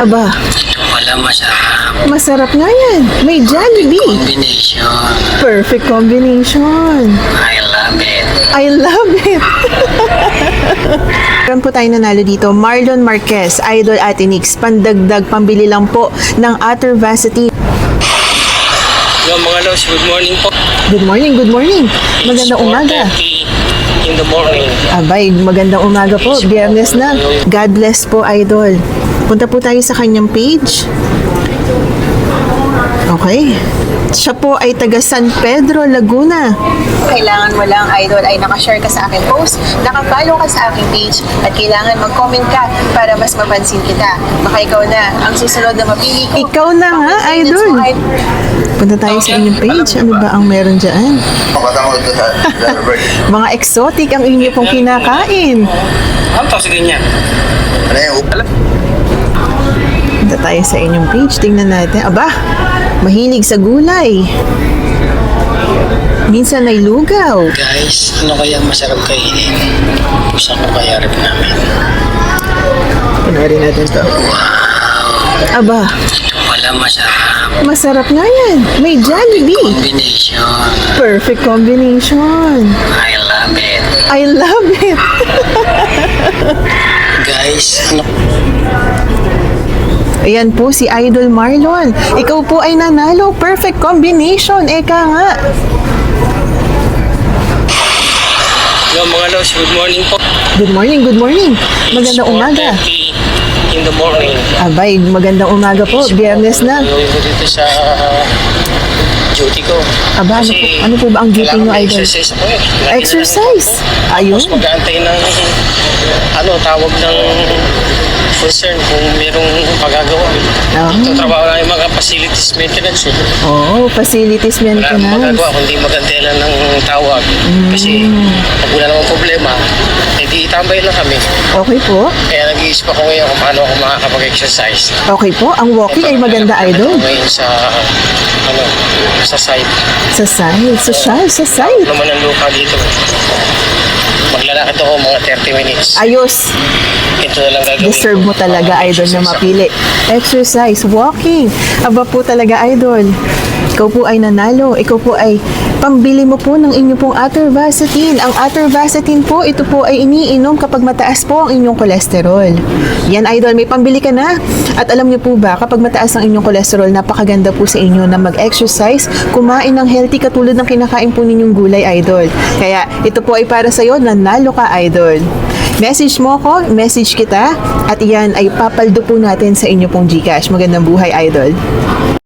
Aba, Wala masarap. masarap nga yan. May Jollibee. Combination. Perfect combination. I love it. I love it. Meron po tayo nanalo dito. Marlon Marquez, Idol Ate Nix. Pandagdag, pambili lang po ng Utter Vaseline. Yo, mga loves, good morning po. Good morning, good morning. Magandang It's umaga. 4:30 in the morning. Abay, magandang umaga po. Biyernes na. God bless po, Idol. Punta po tayo sa kanyang page. Okay. Siya po ay taga San Pedro, Laguna. Kailangan mo lang, Idol, ay nakashare ka sa aking post, nakapollow ka sa aking page, at kailangan mag-comment ka para mas mapansin kita. Baka ikaw na ang susunod na mapili ko. Ikaw na nga, Idol. Punta tayo sa inyong page. Ano ba ang meron dyan? Mga exotic ang inyo pong kinakain. Ano to sa ganyan? Punta tayo sa inyong page. Tingnan natin. Aba, mahilig sa gulay. Minsan ay lugaw. Guys, ano kaya masarap kainin? Gusto ko kaya rep namin. Panoorin natin to. Aba, Wala masarap. masarap nga yan. May Jollibee. Combination. Perfect combination. I love it. I love it. Guys, ano? Ayan po si Idol Marlon. Ikaw po ay nanalo. Perfect combination. Eka nga. Yo, mga loves, good morning po. Good morning, good morning. Magandang It's umaga. 4:30 in the morning. Abay, magandang umaga po. Biyernes na. Gawin ko dito sa duty ko. Aba, ano po ba ang duty Kailangan nyo, may Idol? exercise ako eh. Lagi na lang Exercise. ako. Ayun. Tapos mag-aantay ng tawag ng concern kung merong magagawa. Ah. Ito trabaho na yung mga facilities maintenance eh. Oh, facilities Wala akong maintenance. magagawa kundi mag-antay lang ng tawag. Kasi pag wala namang problema, hindi itambay lang kami. Okay po. Kaya nag-iisip ako ngayon kung paano ako makakapag-exercise. Okay po. Ang walking ay maganda, Idol. Ngayon sa site. Sa side. Sa side. Naman ang lupa dito. Maglalakad ako mga 30 minutes. Ayos. Ito na lang gagawin. Deserve mo talaga, Idol, na mapili. Exercise, walking. Aba po talaga, Idol. Ikaw po ay nanalo. Ikaw po ay pambili mo po ng inyo pong Utter Vaseline. Ang Utter Vaseline po, ito po ay iniinom kapag mataas po ang inyong kolesterol. Yan, Idol, may pambili ka na. At alam niyo po ba, kapag mataas ang inyong kolesterol, napakaganda po sa inyo na mag-exercise, kumain ng healthy katulad ng kinakain po ninyong gulay, Idol. Kaya ito po ay para sa'yo, nanalo ka, Idol. Message mo ko, message kita, at iyan ay papaldo po natin sa inyo pong GCash. Magandang buhay, Idol.